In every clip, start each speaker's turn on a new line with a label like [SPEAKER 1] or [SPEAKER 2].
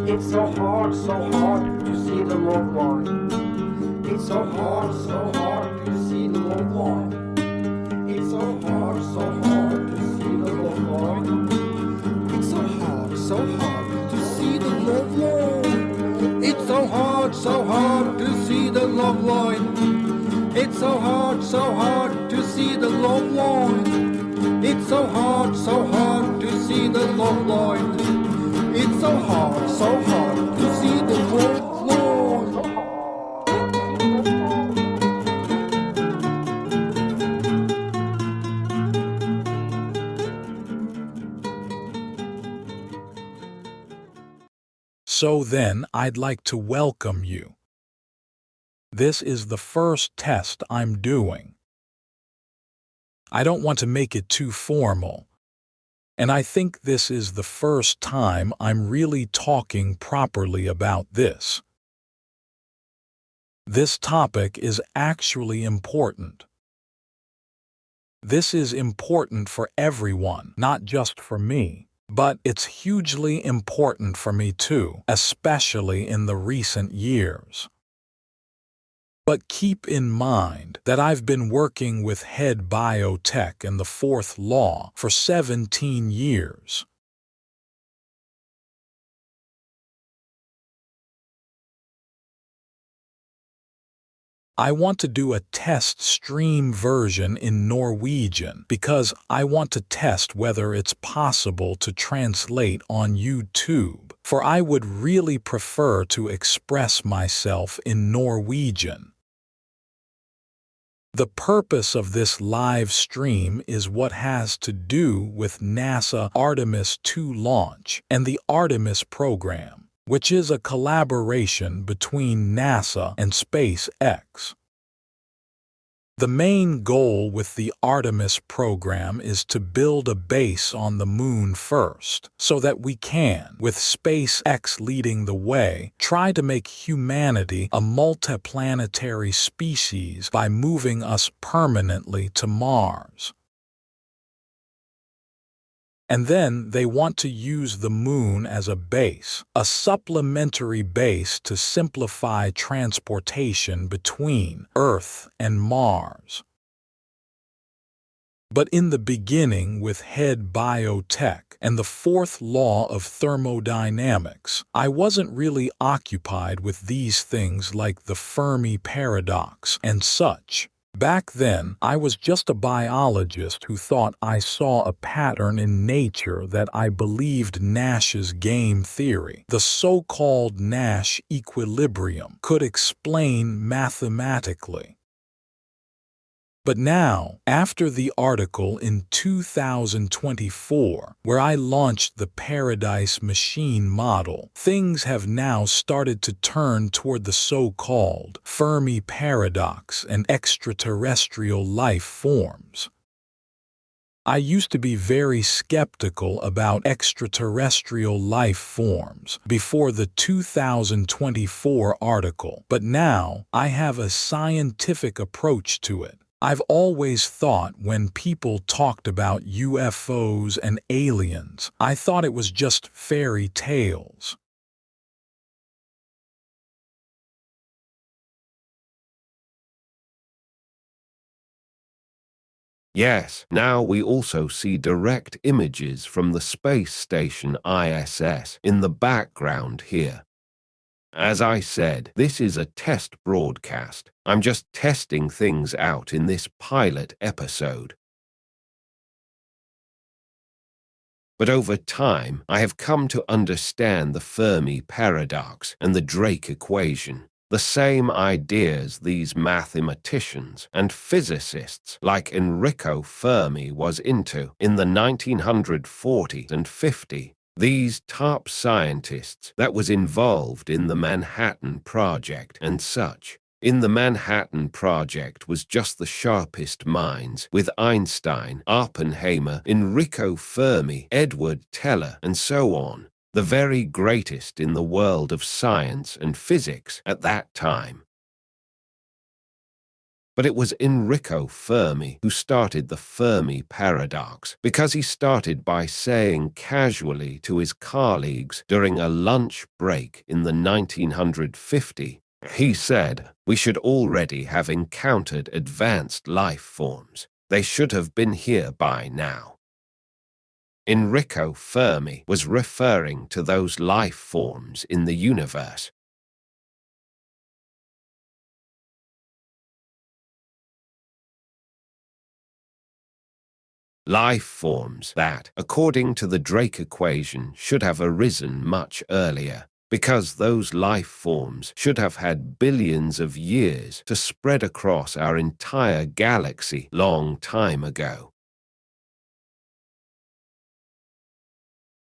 [SPEAKER 1] It's so hard to see the love line. It's so hard to see the love line. It's so hard to see the love line. It's so hard to see the love line. It's so hard to see the love line. It's so hard to see the love line. It's so hard to see the love line. It's so hard to see the love line.
[SPEAKER 2] So then, I'd like to welcome you. This is the first test I'm doing. I don't want to make it too formal, and I think this is the first time I'm really talking properly about this. This topic is actually important. This is important for everyone, not just for me. But it's hugely important for me too, especially in the recent years. But keep in mind that I've been working with head biotech and the fourth law for 17 years. I want to do a test stream version in Norwegian because I want to test whether it's possible to translate on YouTube, for I would really prefer to express myself in Norwegian. The purpose of this live stream is what has to do with NASA Artemis II launch and the Artemis program, which is a collaboration between NASA and SpaceX. The main goal with the Artemis program is to build a base on the Moon first, so that we can, with SpaceX leading the way, try to make humanity a multiplanetary species by moving us permanently to Mars. And then they want to use the Moon as a base, a supplementary base to simplify transportation between Earth and Mars. But in the beginning, with head biotech and the fourth law of thermodynamics, I wasn't really occupied with these things like the Fermi paradox and such. Back then, I was just a biologist who thought I saw a pattern in nature that I believed Nash's game theory, the so-called Nash equilibrium, could explain mathematically. But now, after the article in 2024, where I launched the Paradise Machine model, things have now started to turn toward the so-called Fermi paradox and extraterrestrial life forms. I used to be very skeptical about extraterrestrial life forms before the 2024 article, but now I have a scientific approach to it. I've always thought when people talked about UFOs and aliens, I thought it was just fairy tales.
[SPEAKER 3] Yes, now we also see direct images from the space station ISS in the background here. As I said, this is a test broadcast. I'm just testing things out in this pilot episode. But over time, I have come to understand the Fermi paradox and the Drake equation. The same ideas these mathematicians and physicists like Enrico Fermi was into in the 1940s and 50s. These top scientists that was involved in the Manhattan Project and such. In the Manhattan Project was just the sharpest minds, with Einstein, Oppenheimer, Enrico Fermi, Edward Teller, and so on, the very greatest in the world of science and physics at that time. But it was Enrico Fermi who started the Fermi paradox, because he started by saying casually to his colleagues during a lunch break in the 1950s, he said, "We should already have encountered advanced life forms. They should have been here by now." Enrico Fermi was referring to those life forms in the universe. Life forms that, according to the Drake equation, should have arisen much earlier, because those life forms should have had billions of years to spread across our entire galaxy long time ago.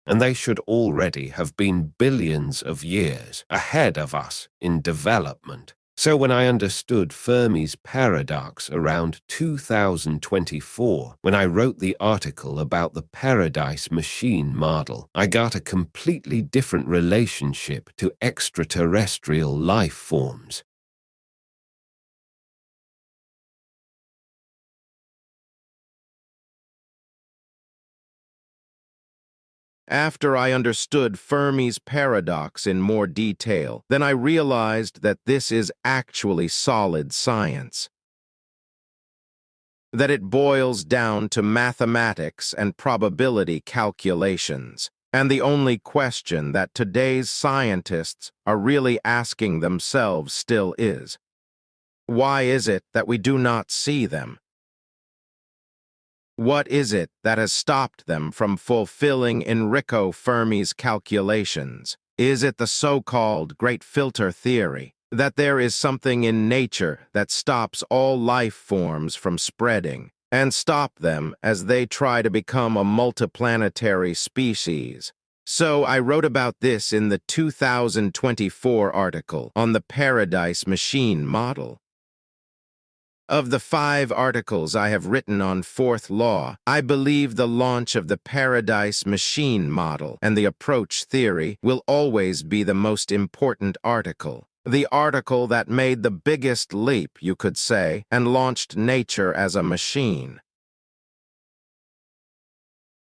[SPEAKER 3] And they should already have been billions of years ahead of us in development. So when I understood Fermi's paradox around 2024, when I wrote the article about the Paradise Machine model, I got a completely different relationship to extraterrestrial life forms.
[SPEAKER 4] After I understood Fermi's paradox in more detail, then I realized that this is actually solid science. That it boils down to mathematics and probability calculations. And the only question that today's scientists are really asking themselves still is, why is it that we do not see them? What is it that has stopped them from fulfilling Enrico Fermi's calculations? Is it the so-called great filter theory, that there is something in nature that stops all life forms from spreading, and stop them as they try to become a multiplanetary species? So I wrote about this in the 2024 article on the Paradise Machine model. Of the 5 articles I have written on fourth law, I believe the launch of the Paradise Machine model and the approach theory will always be the most important article. The article that made the biggest leap, you could say, and launched nature as a machine.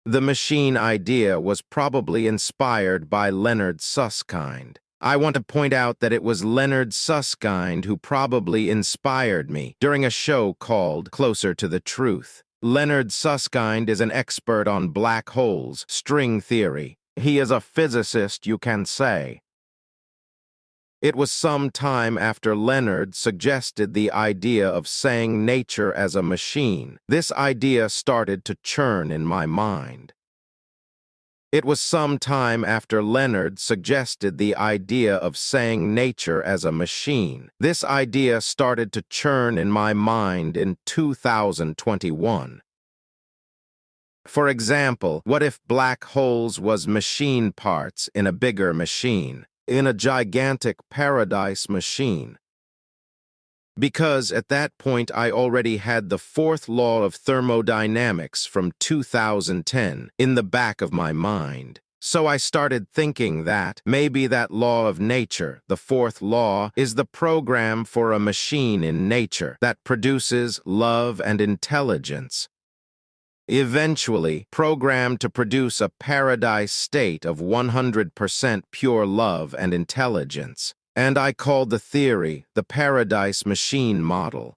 [SPEAKER 4] The machine idea was probably inspired by Leonard Susskind. I want to point out that it was Leonard Susskind who probably inspired me during a show called Closer to the Truth. Leonard Susskind is an expert on black holes, string theory. He is a physicist, you can say. It was some time after Leonard suggested the idea of saying nature as a machine. This idea started to churn in my mind. It was some time after Leonard suggested the idea of saying nature as a machine. This idea started to churn in my mind in 2021. For example, what if black holes was machine parts in a bigger machine, in a gigantic paradise machine? Because at that point I already had the fourth law of thermodynamics from 2010 in the back of my mind. So I started thinking that maybe that law of nature, the fourth law, is the program for a machine in nature that produces love and intelligence. Eventually, programmed to produce a paradise state of 100% pure love and intelligence. And I called the theory the Paradise Machine model.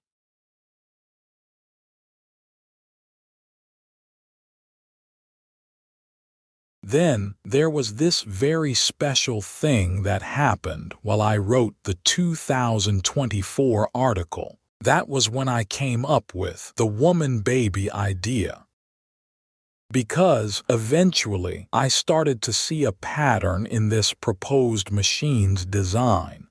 [SPEAKER 2] Then there was this very special thing that happened while I wrote the 2024 article. That was when I came up with the woman-baby idea. Because eventually I started to see a pattern in this proposed machine's design.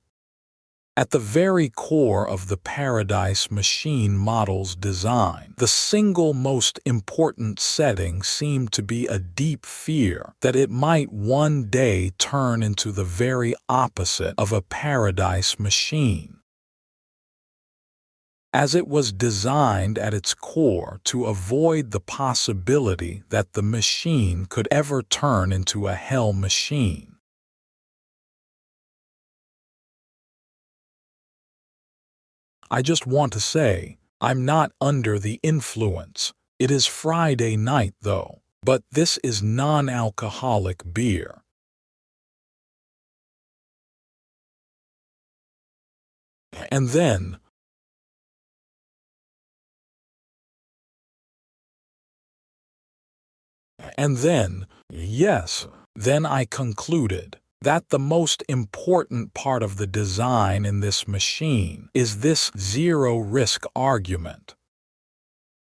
[SPEAKER 2] At the very core of the Paradise Machine model's design, the single most important setting seemed to be a deep fear that it might one day turn into the very opposite of a Paradise Machine. As it was designed at its core to avoid the possibility that the machine could ever turn into a hell machine. I just want to say, I'm not under the influence. It is Friday night, though, but this is non-alcoholic beer. And then, yes, then I concluded that the most important part of the design in this machine is this zero-risk argument.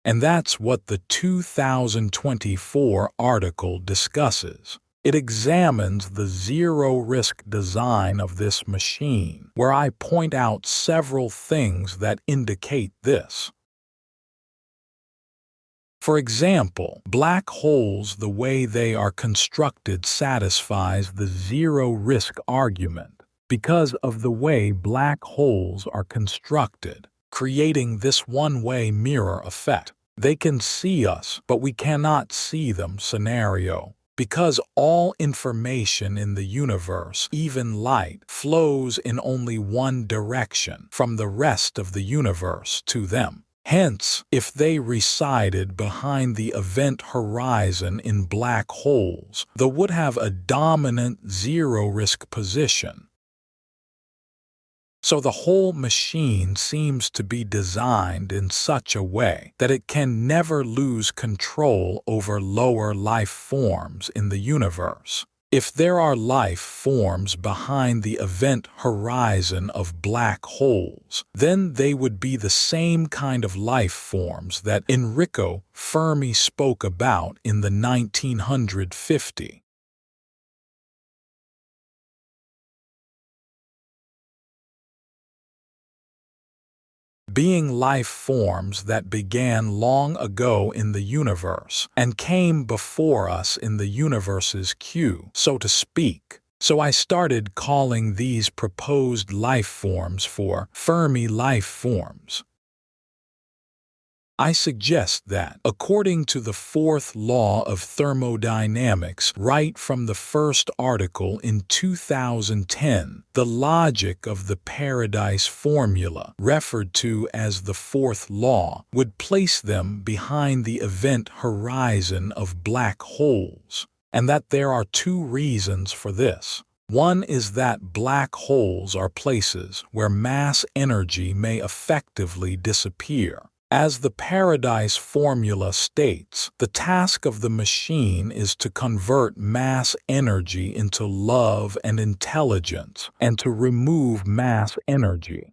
[SPEAKER 2] And that's what the 2024 article discusses. It examines the zero-risk design of this machine, where I point out several things that indicate this. For example, black holes, the way they are constructed, satisfies the zero-risk argument because of the way black holes are constructed, creating this one-way mirror effect. They can see us, but we cannot see them scenario, because all information in the universe, even light, flows in only one direction from the rest of the universe to them. Hence, if they resided behind the event horizon in black holes, they would have a dominant zero-risk position. So the whole machine seems to be designed in such a way that it can never lose control over lower life forms in the universe. If there are life forms behind the event horizon of black holes, then they would be the same kind of life forms that Enrico Fermi spoke about in the 1950. Being life forms that began long ago in the universe and came before us in the universe's queue, so to speak. So I started calling these proposed life forms for Fermi life forms. I suggest that, according to the fourth law of thermodynamics, right from the first article in 2010, the logic of the Paradise formula, referred to as the fourth law, would place them behind the event horizon of black holes, and that there are two reasons for this. One is that black holes are places where mass energy may effectively disappear. As the Paradise formula states, the task of the machine is to convert mass energy into love and intelligence, and to remove mass energy.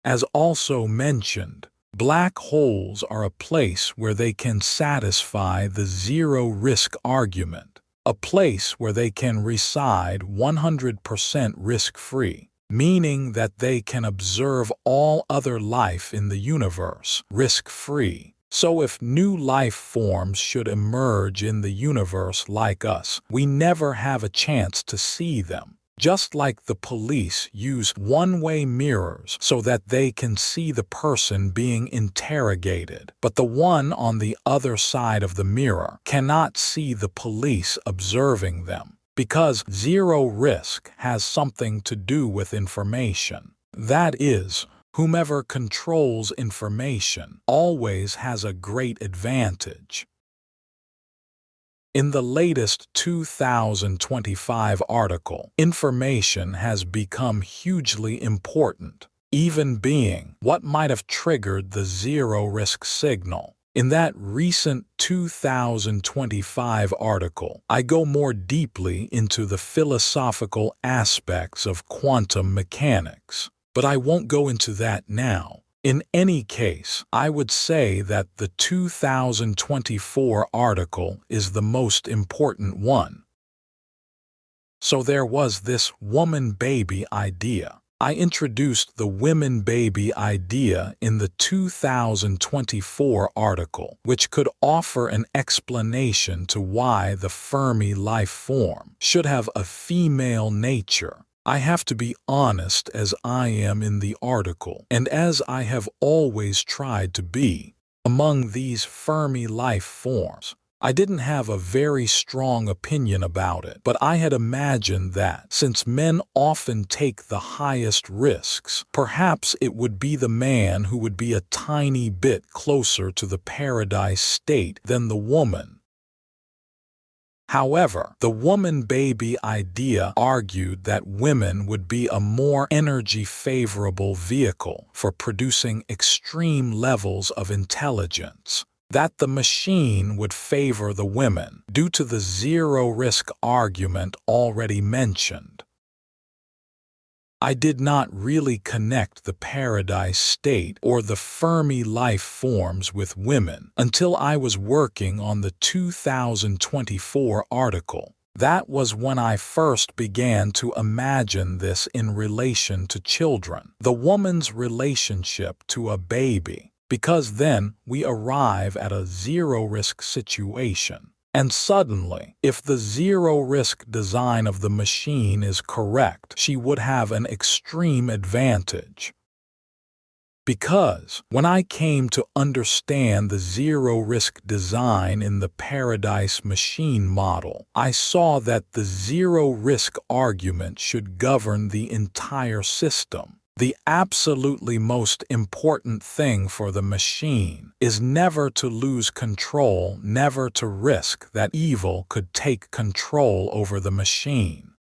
[SPEAKER 2] As also mentioned, black holes are a place where they can satisfy the zero-risk argument, a place where they can reside 100% risk-free. Meaning that they can observe all other life in the universe risk-free. So if new life forms should emerge in the universe like us, we never have a chance to see them. Just like the police use one-way mirrors so that they can see the person being interrogated, but the one on the other side of the mirror cannot see the police observing them. Because zero risk has something to do with information. That is, whomever controls information always has a great advantage. In the latest 2025 article, information has become hugely important, even being what might have triggered the zero-risk signal. In that recent 2025 article, I go more deeply into the philosophical aspects of quantum mechanics, but I won't go into that now. In any case, I would say that the 2024 article is the most important one. So there was this woman-baby idea. I introduced the women-baby idea in the 2024 article, which could offer an explanation to why the Fermi life form should have a female nature. I have to be honest as I am in the article, and as I have always tried to be. Among these Fermi life forms, I didn't have a very strong opinion about it, but I had imagined that, since men often take the highest risks, perhaps it would be the man who would be a tiny bit closer to the paradise state than the woman. However, the woman-baby idea argued that women would be a more energy-favorable vehicle for producing extreme levels of intelligence, that the machine would favor the women due to the zero-risk argument already mentioned. I did not really connect the paradise state or the Fermi life forms with women until I was working on the 2024 article. That was when I first began to imagine this in relation to children, the woman's relationship to a baby, because then we arrive at a zero-risk situation. And suddenly, if the zero-risk design of the machine is correct, she would have an extreme advantage. Because when I came to understand the zero-risk design in the Paradise Machine model, I saw that the zero-risk argument should govern the entire system. The absolutely most important thing for the machine is never to lose control, never to risk that evil could take control over the machine.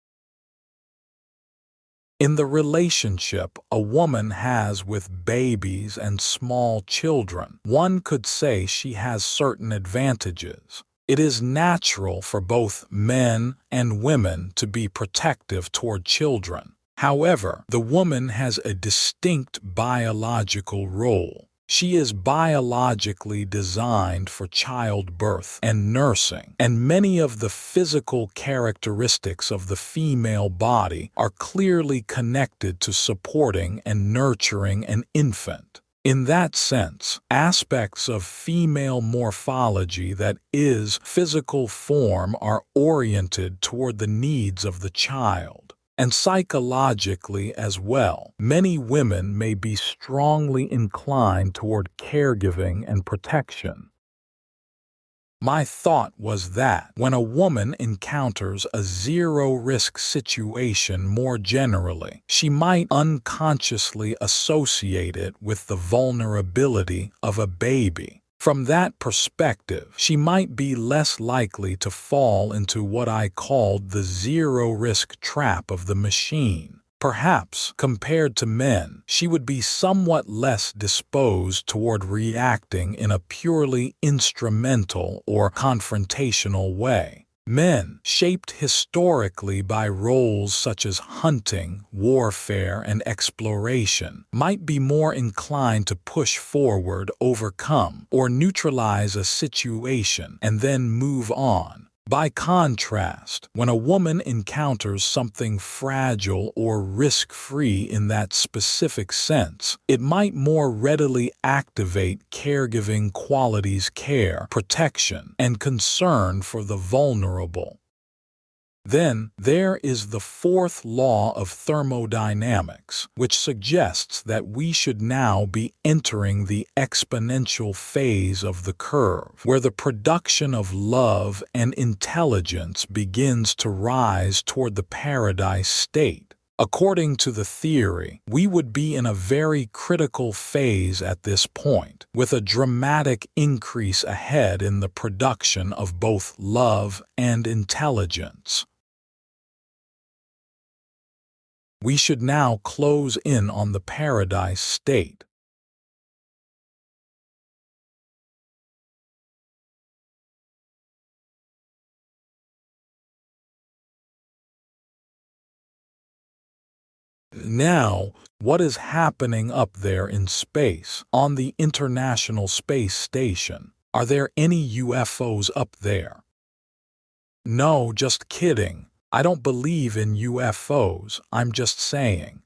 [SPEAKER 2] In the relationship a woman has with babies and small children, one could say she has certain advantages. It is natural for both men and women to be protective toward children. However, the woman has a distinct biological role. She is biologically designed for childbirth and nursing, and many of the physical characteristics of the female body are clearly connected to supporting and nurturing an infant. In that sense, aspects of female morphology, that is, physical form, are oriented toward the needs of the child. And psychologically as well, many women may be strongly inclined toward caregiving and protection. My thought was that when a woman encounters a zero-risk situation more generally, she might unconsciously associate it with the vulnerability of a baby. From that perspective, she might be less likely to fall into what I called the zero-risk trap of the machine. Perhaps, compared to men, she would be somewhat less disposed toward reacting in a purely instrumental or confrontational way. Men, shaped historically by roles such as hunting, warfare, and exploration, might be more inclined to push forward, overcome, or neutralize a situation and then move on. By contrast, when a woman encounters something fragile or risk-free in that specific sense, it might more readily activate caregiving qualities: care, protection, and concern for the vulnerable. Then there is the fourth law of thermodynamics, which suggests that we should now be entering the exponential phase of the curve, where the production of love and intelligence begins to rise toward the paradise state. According to the theory, we would be in a very critical phase at this point, with a dramatic increase ahead in the production of both love and intelligence. We should now close in on the paradise state. Now, what is happening up there in space, on the International Space Station? Are there any UFOs up there? No, just kidding. I don't believe in UFOs, I'm just saying.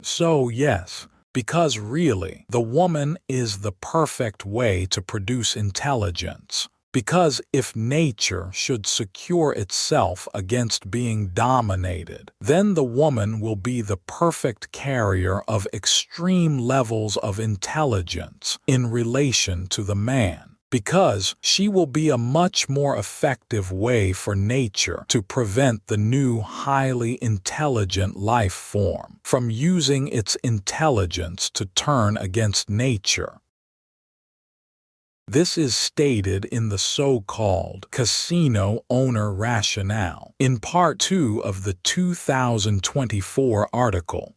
[SPEAKER 2] So yes, because really, the woman is the perfect way to produce intelligence. Because if nature should secure itself against being dominated, then the woman will be the perfect carrier of extreme levels of intelligence in relation to the man. Because she will be a much more effective way for nature to prevent the new highly intelligent life form from using its intelligence to turn against nature. This is stated in the so-called Casino Owner Rationale in Part 2 of the 2024 article.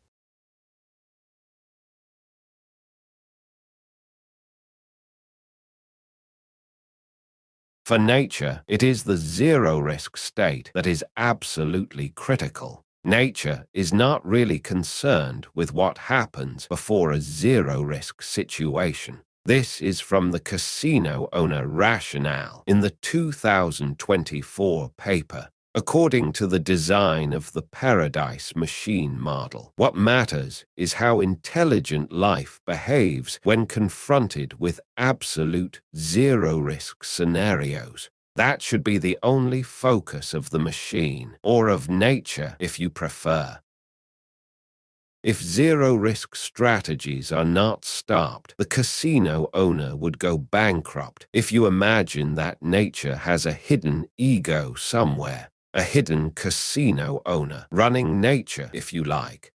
[SPEAKER 3] For nature, it is the zero-risk state that is absolutely critical. Nature is not really concerned with what happens before a zero-risk situation. This is from the Casino Owner Rationale in the 2024 paper. According to the design of the Paradise Machine model, what matters is how intelligent life behaves when confronted with absolute zero-risk scenarios. That should be the only focus of the machine, or of nature if you prefer. If zero-risk strategies are not stopped, the casino owner would go bankrupt. If you imagine that nature has a hidden ego somewhere, a hidden casino owner running nature, if you like.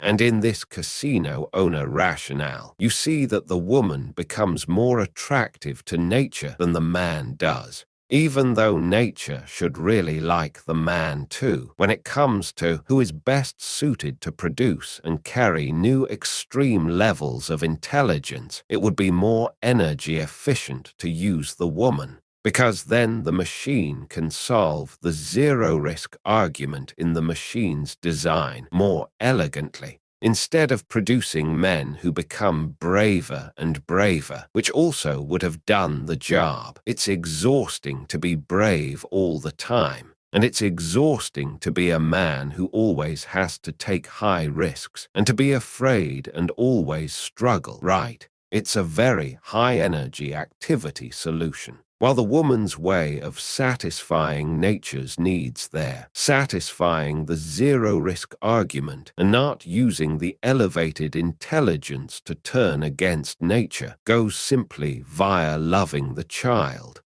[SPEAKER 3] And in this casino owner rationale, you see that the woman becomes more attractive to nature than the man does, even though nature should really like the man too, when it comes to who is best suited to produce and carry new extreme levels of intelligence. It would be more energy efficient to use the woman, because then the machine can solve the zero-risk argument in the machine's design more elegantly, instead of producing men who become braver and braver, which also would have done the job. It's exhausting to be brave all the time, and it's exhausting to be a man who always has to take high risks and to be afraid and always struggle, right? It's a very high-energy activity solution. While the woman's way of satisfying nature's needs there, satisfying the zero-risk argument and not using the elevated intelligence to turn against nature, goes simply via loving the child.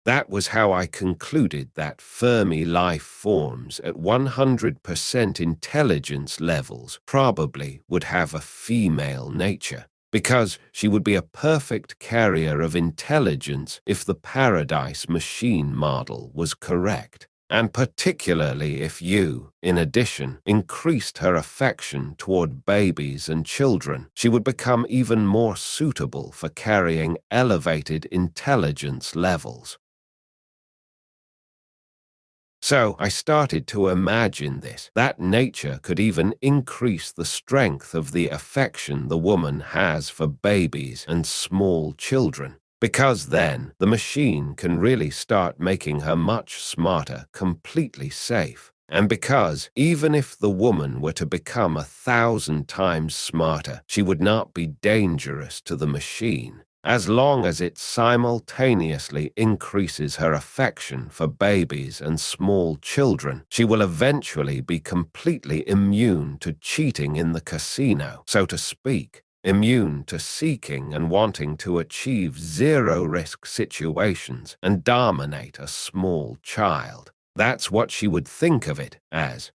[SPEAKER 3] That was how I concluded that Fermi life forms at 100% intelligence levels probably would have a female nature, because she would be a perfect carrier of intelligence if the Paradise Machine model was correct, and particularly if you, in addition, increased her affection toward babies and children, she would become even more suitable for carrying elevated intelligence levels. So I started to imagine this, that nature could even increase the strength of the affection the woman has for babies and small children, because then the machine can really start making her much smarter, completely safe. And because even if the woman were to become 1,000 times smarter, she would not be dangerous to the machine, as long as it simultaneously increases her affection for babies and small children. She will eventually be completely immune to cheating in the casino, so to speak, immune to seeking and wanting to achieve zero-risk situations and dominate a small child. That's what she would think of it as.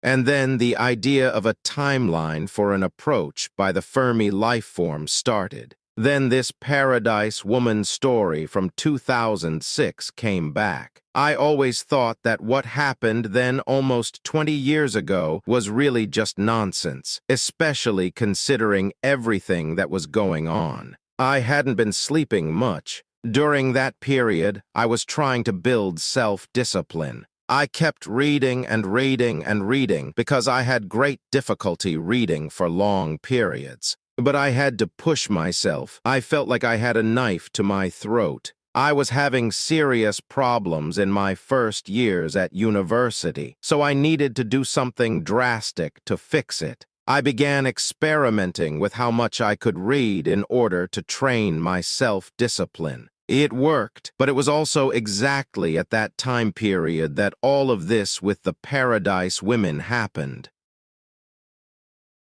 [SPEAKER 4] And then the idea of a timeline for an approach by the Fermi life form started. Then this Paradise Woman story from 2006 came back. I always thought that what happened then almost 20 years ago was really just nonsense, especially considering everything that was going on. I hadn't been sleeping much. During that period, I was trying to build self-discipline. I kept reading and reading and reading because I had great difficulty reading for long periods. But I had to push myself. I felt like I had a knife to my throat. I was having serious problems in my first years at university, so I needed to do something drastic to fix it. I began experimenting with how much I could read in order to train my self-discipline. It worked, but it was also exactly at that time period that all of this with the Paradise Women happened.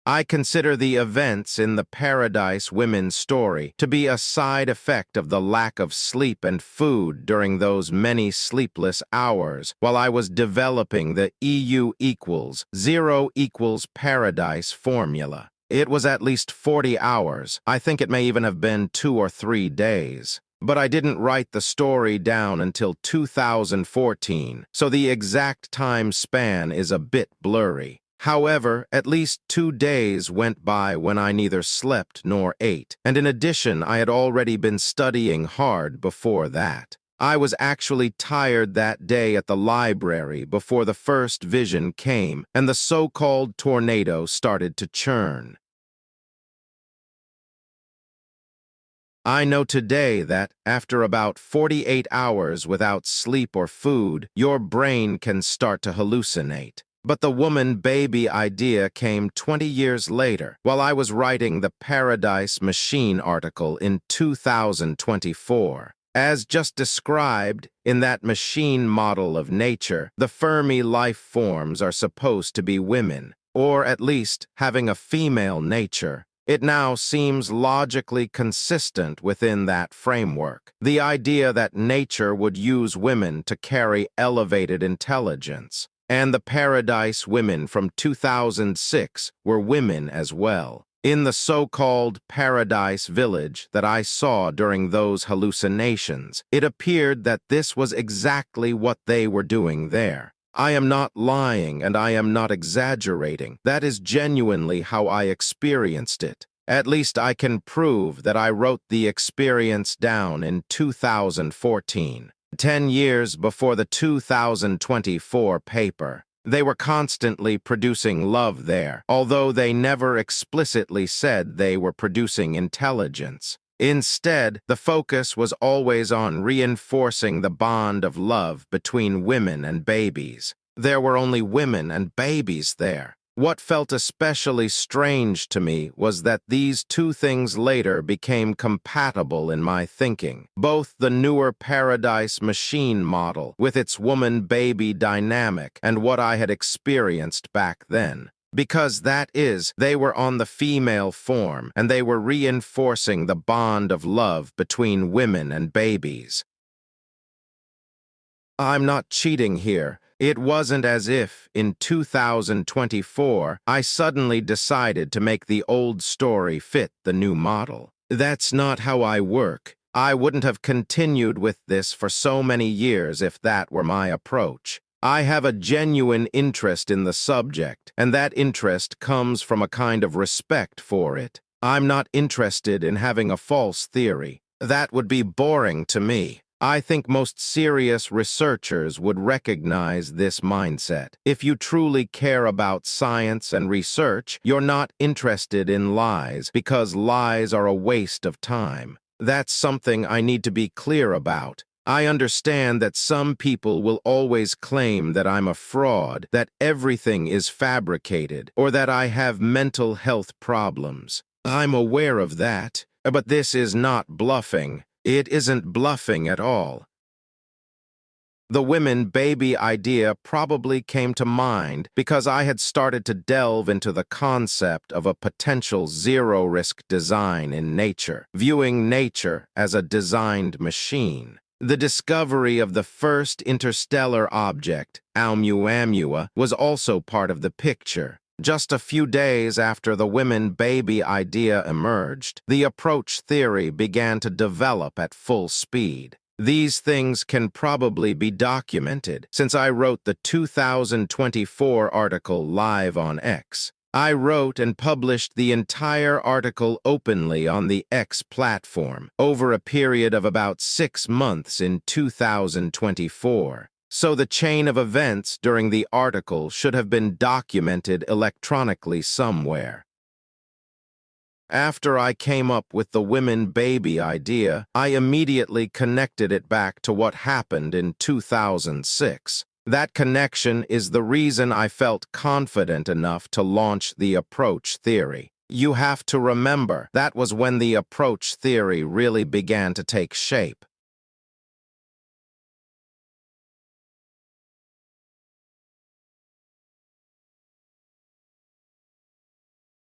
[SPEAKER 4] I consider the events in the Paradise Women's story to be a side effect of the lack of sleep and food during those many sleepless hours while I was developing the EU equals 0 equals paradise formula. It was at least 40 hours. I think it may even have been 2 or 3 days. But I didn't write the story down until 2014, so the exact time span is a bit blurry. However, at least 2 days went by when I neither slept nor ate, and in addition, I had already been studying hard before that. I was actually tired that day at the library before the first vision came, and the so-called tornado started to churn. I know today that, after about 48 hours without sleep or food, your brain can start to hallucinate. But the woman-baby idea came 20 years later, while I was writing the Paradise Machine article in 2024. As just described, in that machine model of nature, the Fermi life forms are supposed to be women, or at least having a female nature. It now seems logically consistent within that framework. The idea that nature would use women to carry elevated intelligence. And the Paradise Women from 2006 were women as well. In the so-called Paradise Village that I saw during those hallucinations, it appeared that this was exactly what they were doing there. I am not lying and I am not exaggerating. That is genuinely how I experienced it. At least I can prove that I wrote the experience down in 2014. 10 years before the 2024 paper. They were constantly producing love there, although they never explicitly said they were producing intelligence. Instead, the focus was always on reinforcing the bond of love between women and babies. There were only women and babies there. What felt especially strange to me was that these two things later became compatible in my thinking. Both the newer Paradise Machine model, with its woman-baby dynamic, and what I had experienced back then. Because that is, they were on the female form, and they were reinforcing the bond of love between women and babies. I'm not cheating here. It wasn't as if, in 2024, I suddenly decided to make the old story fit the new model. That's not how I work. I wouldn't have continued with this for so many years if that were my approach. I have a genuine interest in the subject, and that interest comes from a kind of respect for it. I'm not interested in having a false theory. That would be boring to me. I think most serious researchers would recognize this mindset. If you truly care about science and research, you're not interested in lies because lies are a waste of time. That's something I need to be clear about. I understand that some people will always claim that I'm a fraud, that everything is fabricated, or that I have mental health problems. I'm aware of that, but this is not bluffing. It isn't bluffing at all. The women-baby idea probably came to mind because I had started to delve into the concept of a potential zero-risk design in nature, viewing nature as a designed machine. The discovery of the first interstellar object, Ouamuamua, was also part of the picture. Just a few days after the women-baby idea emerged, the approach theory began to develop at full speed. These things can probably be documented, since I wrote the 2024 article live on X. I wrote and published the entire article openly on the X platform over a period of about 6 months in 2024. So the chain of events during the article should have been documented electronically somewhere. After I came up with the women-baby idea, I immediately connected it back to what happened in 2006. That connection is the reason I felt confident enough to launch the approach theory. You have to remember, that was when the approach theory really began to take shape.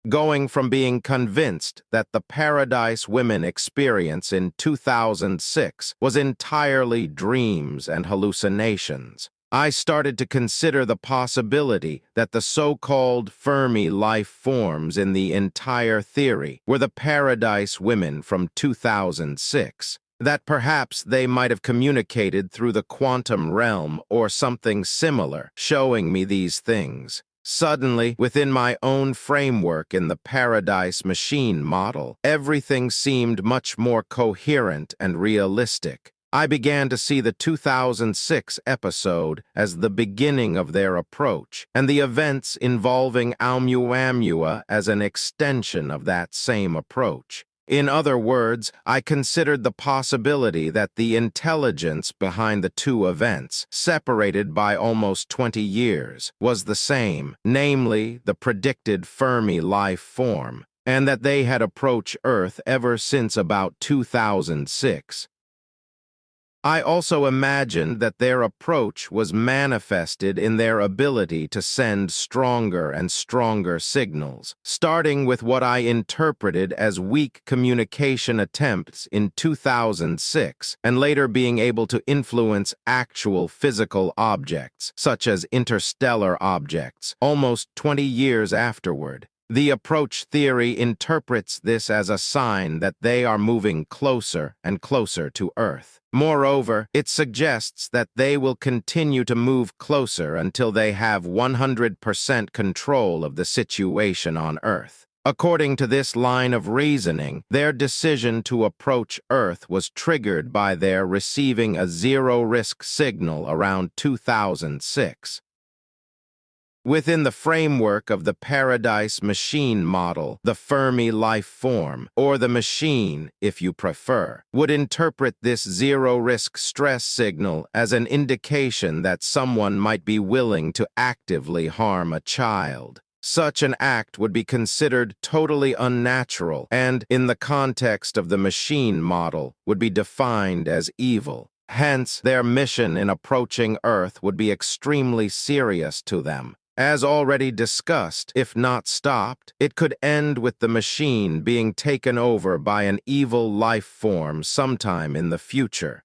[SPEAKER 4] Going from being convinced that the paradise women experience in 2006 was entirely dreams and hallucinations, I started to consider the possibility that the so-called Fermi life forms in the entire theory were the paradise women from 2006, that perhaps they might have communicated through the quantum realm or something similar, showing me these things. Suddenly, within my own framework in the Paradise Machine model, everything seemed much more coherent and realistic. I began to see the 2006 episode as the beginning of their approach, and the events involving Ouamuamua as an extension of that same approach. In other words, I considered the possibility that the intelligence behind the two events, separated by almost 20 years, was the same, namely the predicted Fermi life form, and that they had approached Earth ever since about 2006. I also imagined that their approach was manifested in their ability to send stronger and stronger signals, starting with what I interpreted as weak communication attempts in 2006, and later being able to influence actual physical objects, such as interstellar objects, almost 20 years afterward. The approach theory interprets this as a sign that they are moving closer and closer to Earth. Moreover, it suggests that they will continue to move closer until they have 100% control of the situation on Earth. According to this line of reasoning, their decision to approach Earth was triggered by their receiving a zero-risk signal around 2006. Within the framework of the Paradise Machine model, the Fermi life form, or the machine, if you prefer, would interpret this zero-risk stress signal as an indication that someone might be willing to actively harm a child. Such an act would be considered totally unnatural and, in the context of the machine model, would be defined as evil. Hence, their mission in approaching Earth would be extremely serious to them. As already discussed, if not stopped, it could end with the machine being taken over by an evil life form sometime in the future.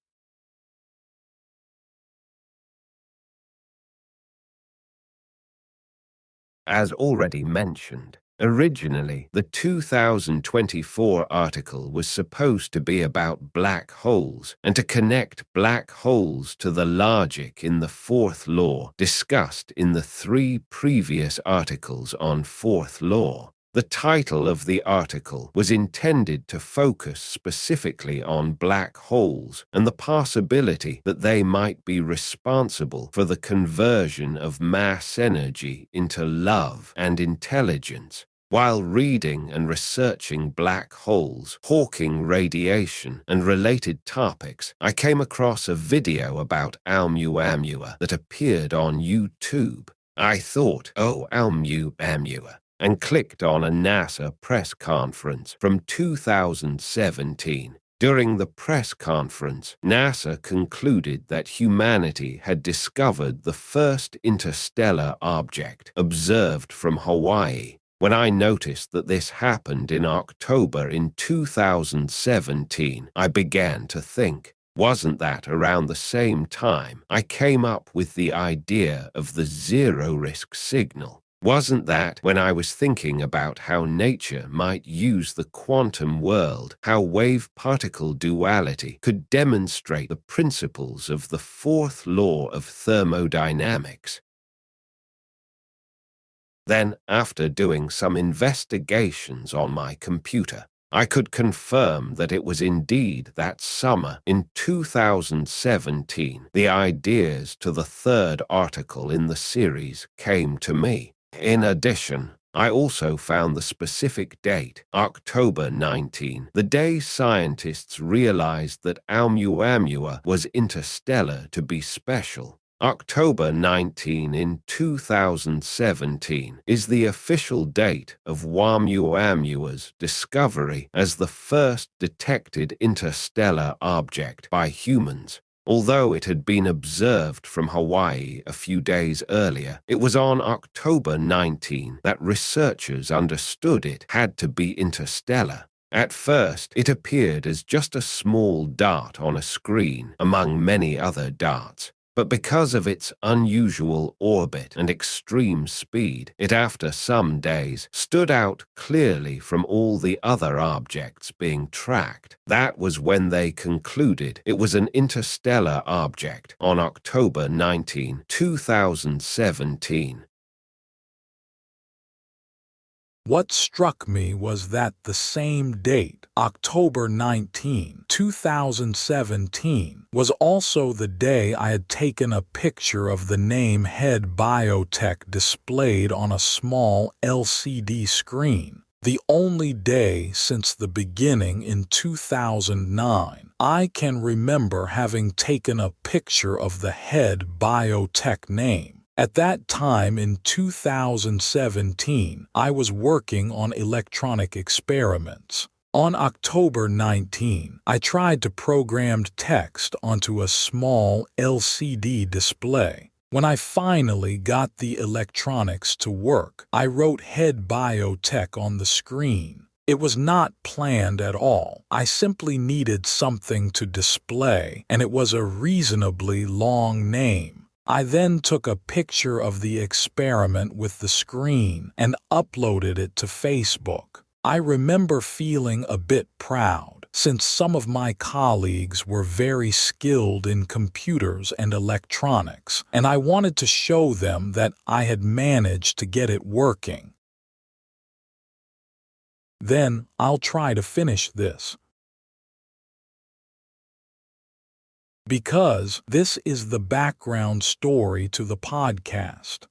[SPEAKER 3] As already mentioned, originally the 2024 article was supposed to be about black holes and to connect black holes to the logic in the fourth law discussed in the 3 previous articles on fourth law. The title of the article was intended to focus specifically on black holes and the possibility that they might be responsible for the conversion of mass energy into love and intelligence. While reading and researching black holes, Hawking radiation, and related topics, I came across a video about Ouamuamua that appeared on YouTube. I thought, oh, Ouamuamua, and clicked on a NASA press conference from 2017. During the press conference, NASA concluded that humanity had discovered the first interstellar object observed from Hawaii. When I noticed that this happened in October in 2017, I began to think, wasn't that around the same time I came up with the idea of the zero-risk signal? Wasn't that when I was thinking about how nature might use the quantum world, how wave-particle duality could demonstrate the principles of the fourth law of thermodynamics? Then, after doing some investigations on my computer, I could confirm that it was indeed that summer in 2017 the ideas to the third article in the series came to me. In addition, I also found the specific date, October 19, the day scientists realized that Ouamuamua was interstellar to be special. October 19 in 2017 is the official date of Ouamuamua's discovery as the first detected interstellar object by humans. Although it had been observed from Hawaii a few days earlier, it was on October 19 that researchers understood it had to be interstellar. At first, it appeared as just a small dot on a screen among many other dots. But because of its unusual orbit and extreme speed, it after some days stood out clearly from all the other objects being tracked. That was when they concluded it was an interstellar object on October 19, 2017.
[SPEAKER 2] What struck me was that the same date, October 19, 2017, was also the day I had taken a picture of the name Head Biotech displayed on a small LCD screen. The only day since the beginning in 2009 I can remember having taken a picture of the Head Biotech name. At that time in 2017, I was working on electronic experiments. On October 19, I tried to program text onto a small LCD display. When I finally got the electronics to work, I wrote Head Biotech on the screen. It was not planned at all. I simply needed something to display, and it was a reasonably long name. I then took a picture of the experiment with the screen and uploaded it to Facebook. I remember feeling a bit proud, since some of my colleagues were very skilled in computers and electronics, and I wanted to show them that I had managed to get it working. Then I'll try to finish this. Because this is the background story to the podcast.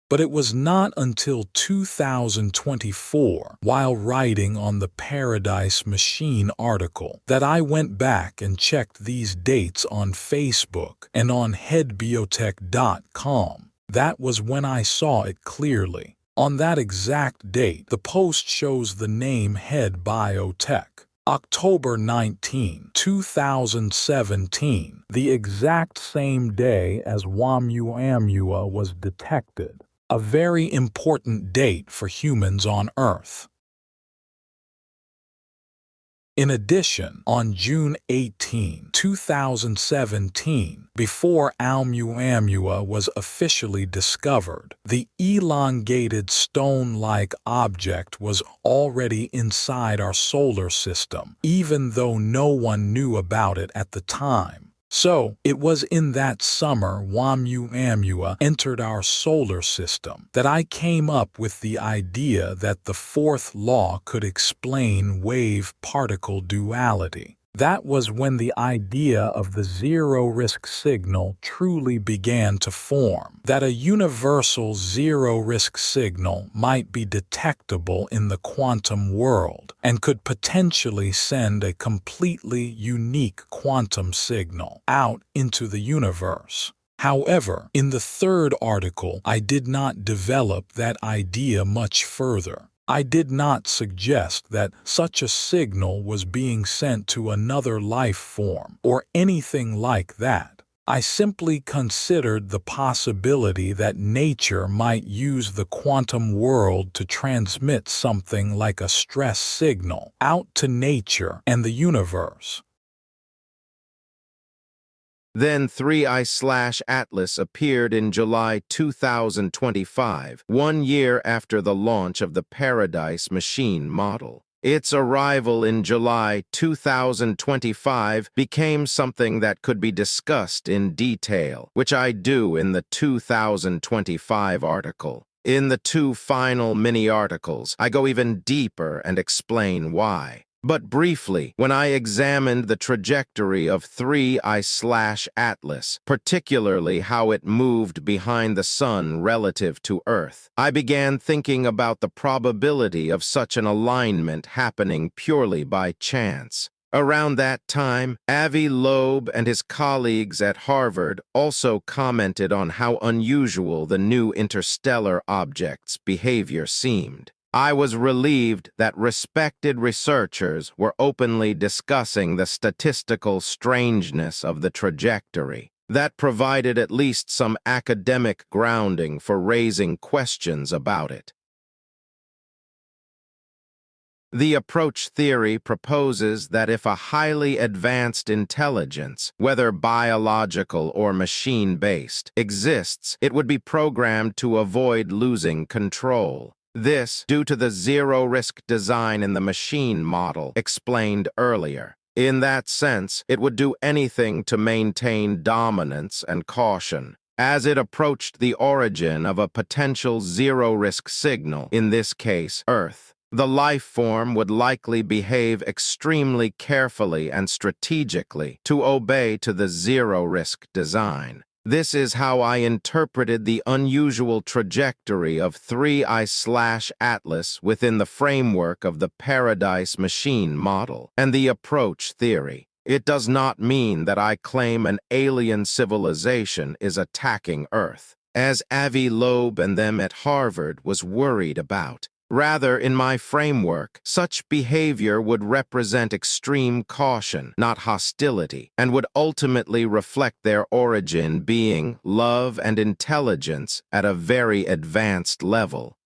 [SPEAKER 2] But it was not until 2024, while writing on the Paradise Machine article, that I went back and checked these dates on Facebook and on headbiotech.com. That was when I saw it clearly. On that exact date, the post shows the name Head Biotech. October 19, 2017, the exact same day as Ouamuamua was detected. A very important date for humans on Earth. In addition, on June 18, 2017, before Ouamuamua was officially discovered, the elongated stone-like object was already inside our solar system, even though no one knew about it at the time. So, it was in that summer Ouamuamua entered our solar system that I came up with the idea that the fourth law could explain wave-particle duality. That was when the idea of the zero-risk signal truly began to form, that a universal zero-risk signal might be detectable in the quantum world and could potentially send a completely unique quantum signal out into the universe. However, in the third article, I did not develop that idea much further. I did not suggest that such a signal was being sent to another life form or anything like that. I simply considered the possibility that nature might use the quantum world to transmit something like a stress signal out to nature and the universe.
[SPEAKER 4] Then 3I/Atlas appeared in July 2025, 1 year after the launch of the Paradise Machine model. Its arrival in July 2025 became something that could be discussed in detail, which I do in the 2025 article. In the two final mini-articles, I go even deeper and explain why. But briefly, when I examined the trajectory of 3I/Atlas, particularly how it moved behind the sun relative to Earth, I began thinking about the probability of such an alignment happening purely by chance. Around that time, Avi Loeb and his colleagues at Harvard also commented on how unusual the new interstellar object's behavior seemed. I was relieved that respected researchers were openly discussing the statistical strangeness of the trajectory. That provided at least some academic grounding for raising questions about it. The approach theory proposes that if a highly advanced intelligence, whether biological or machine-based, exists, it would be programmed to avoid losing control. This, due to the zero-risk design in the machine model explained earlier. In that sense, it would do anything to maintain dominance and caution. As it approached the origin of a potential zero-risk signal, in this case, Earth, the life form would likely behave extremely carefully and strategically to obey to the zero-risk design. This is how I interpreted the unusual trajectory of 3I/Atlas within the framework of the Paradise Machine model and the approach theory. It does not mean that I claim an alien civilization is attacking Earth, as Avi Loeb and them at Harvard was worried about. Rather, in my framework, such behavior would represent extreme caution, not hostility, and would ultimately reflect their origin being love and intelligence at a very advanced level.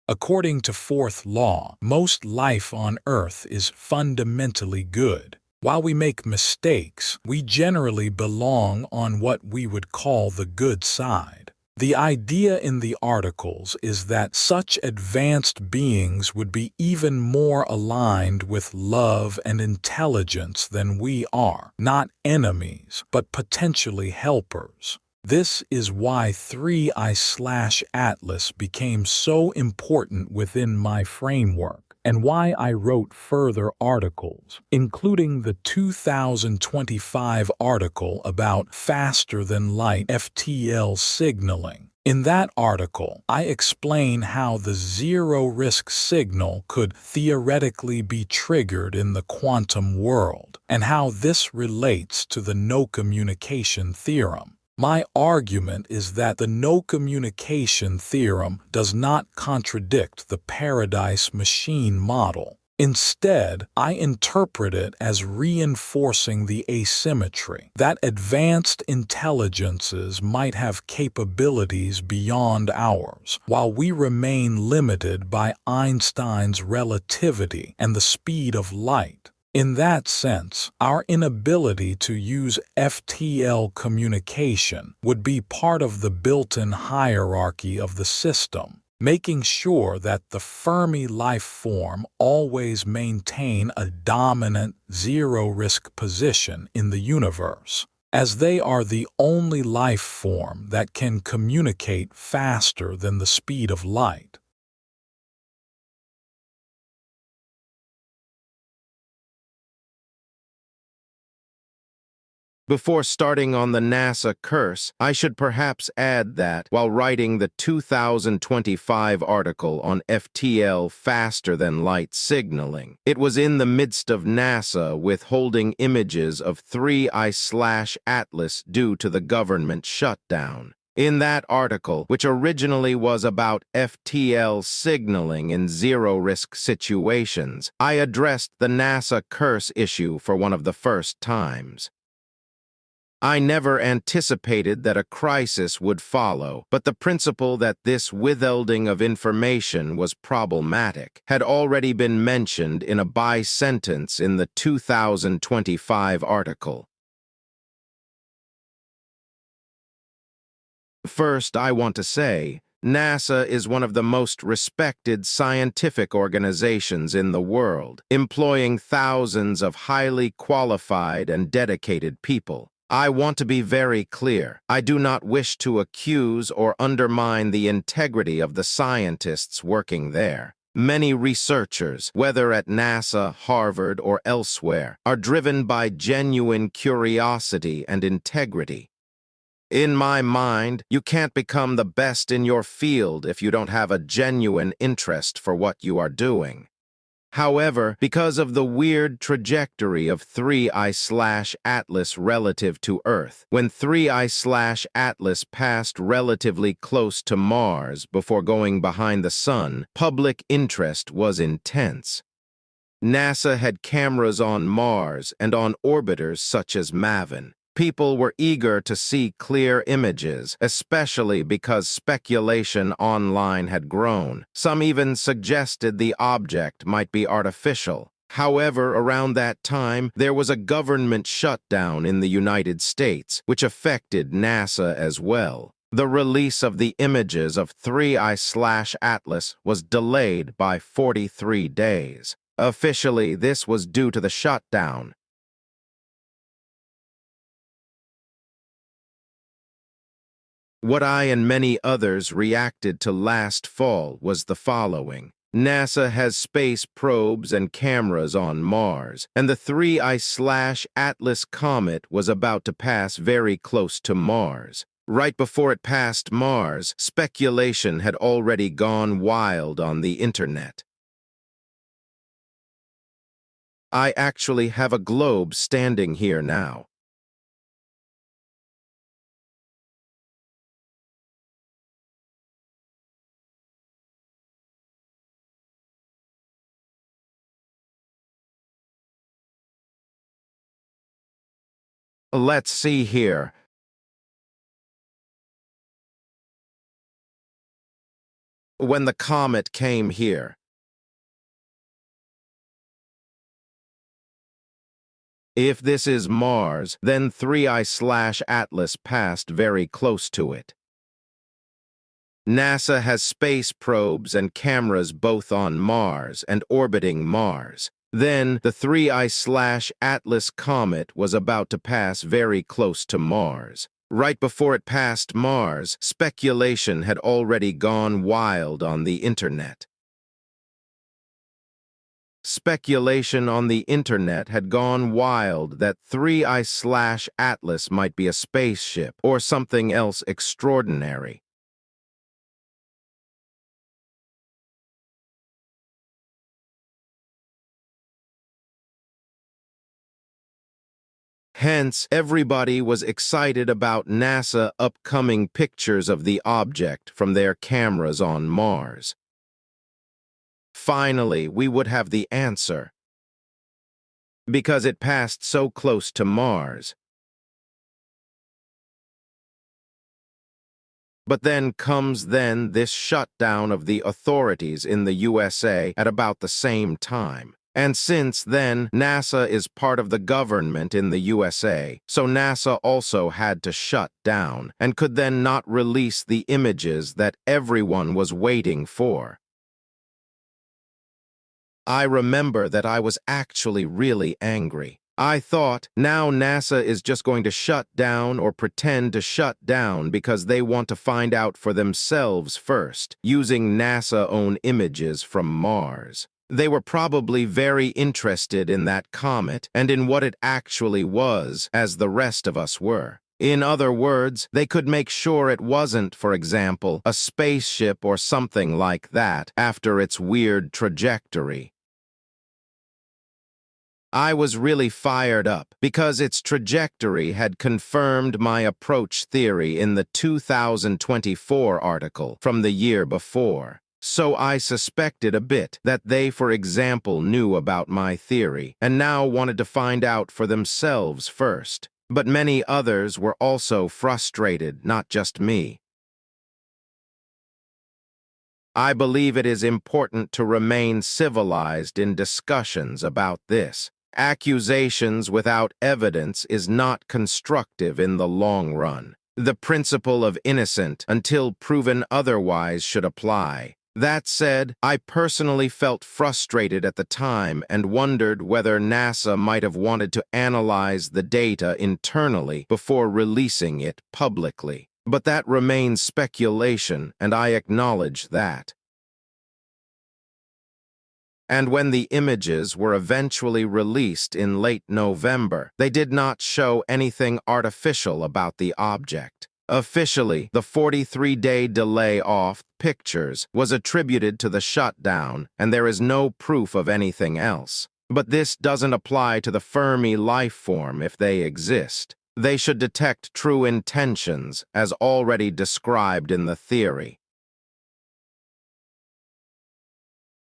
[SPEAKER 2] According to fourth law, most life on Earth is fundamentally good. While we make mistakes, we generally belong on what we would call the good side. The idea in the articles is that such advanced beings would be even more aligned with love and intelligence than we are, not enemies, but potentially helpers. This is why 3I/Atlas became so important within my framework, and why I wrote further articles, including the 2025 article about faster-than-light FTL signaling. In that article, I explain how the zero-risk signal could theoretically be triggered in the quantum world, and how this relates to the no-communication theorem. My argument is that the no-communication theorem does not contradict the Paradise Machine model. Instead, I interpret it as reinforcing the asymmetry that advanced intelligences might have capabilities beyond ours, while we remain limited by Einstein's relativity and the speed of light. In that sense, our inability to use FTL communication would be part of the built-in hierarchy of the system, making sure that the Fermi life form always maintain a dominant zero-risk position in the universe, as they are the only life form that can communicate faster than the speed of light.
[SPEAKER 4] Before starting on the NASA curse, I should perhaps add that, while writing the 2025 article on FTL faster-than-light signaling, it was in the midst of NASA withholding images of 3I/Atlas due to the government shutdown. In that article, which originally was about FTL signaling in zero-risk situations, I addressed the NASA curse issue for one of the first times. I never anticipated that a crisis would follow, but the principle that this withholding of information was problematic had already been mentioned in a by-sentence in the 2025 article. First, I want to say, NASA is one of the most respected scientific organizations in the world, employing thousands of highly qualified and dedicated people. I want to be very clear. I do not wish to accuse or undermine the integrity of the scientists working there. Many researchers, whether at NASA, Harvard, or elsewhere, are driven by genuine curiosity and integrity. In my mind, you can't become the best in your field if you don't have a genuine interest for what you are doing. However, because of the weird trajectory of 3I/Atlas relative to Earth, when 3I/Atlas passed relatively close to Mars before going behind the Sun, public interest was intense. NASA had cameras on Mars and on orbiters such as MAVEN. People were eager to see clear images, especially because speculation online had grown. Some even suggested the object might be artificial. However, around that time, there was a government shutdown in the United States, which affected NASA as well. The release of the images of 3I/Atlas was delayed by 43 days. Officially, this was due to the shutdown. What I and many others reacted to last fall was the following. NASA has space probes and cameras on Mars, and the 3I/Atlas comet was about to pass very close to Mars. Right before it passed Mars, speculation had already gone wild on the internet. I actually have a globe standing here now. Let's see here. When the comet came here. If this is Mars, then 3I/Atlas passed very close to it. NASA has space probes and cameras both on Mars and orbiting Mars. Then, the 3I/Atlas comet was about to pass very close to Mars. Right before it passed Mars, speculation had already gone wild on the internet. Speculation on the internet had gone wild that 3I/Atlas might be a spaceship or something else extraordinary. Hence, everybody was excited about NASA upcoming pictures of the object from their cameras on Mars. Finally, we would have the answer. Because it passed so close to Mars. But then comes this shutdown of the authorities in the USA at about the same time. And since then, NASA is part of the government in the USA, so NASA also had to shut down and could then not release the images that everyone was waiting for. I remember that I was actually really angry. I thought, now NASA is just going to shut down or pretend to shut down because they want to find out for themselves first, using NASA-owned images from Mars. They were probably very interested in that comet and in what it actually was, as the rest of us were. In other words, they could make sure it wasn't, for example, a spaceship or something like that after its weird trajectory. I was really fired up because its trajectory had confirmed my approach theory in the 2024 article from the year before. So I suspected a bit that they, for example, knew about my theory and now wanted to find out for themselves first. But many others were also frustrated, not just me. I believe it is important to remain civilized in discussions about this. Accusations without evidence is not constructive in the long run. The principle of innocent until proven otherwise should apply. That said, I personally felt frustrated at the time and wondered whether NASA might have wanted to analyze the data internally before releasing it publicly. But that remains speculation, and I acknowledge that. And when the images were eventually released in late November, they did not show anything artificial about the object. Officially, the 43-day delay off pictures was attributed to the shutdown, and there is no proof of anything else. But this doesn't apply to the Fermi life form if they exist. They should detect true intentions, as already described in the theory.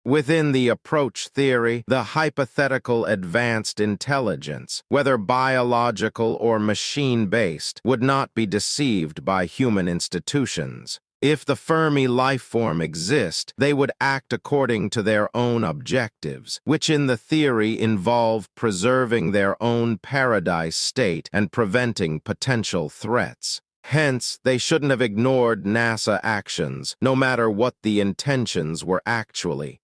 [SPEAKER 4] Within the approach theory, the hypothetical advanced intelligence, whether biological or machine-based, would not be deceived by human institutions. If the Fermi life form exist, they would act according to their own objectives, which in the theory involve preserving their own paradise state and preventing potential threats. Hence, they shouldn't have ignored NASA actions, no matter what the intentions were actually.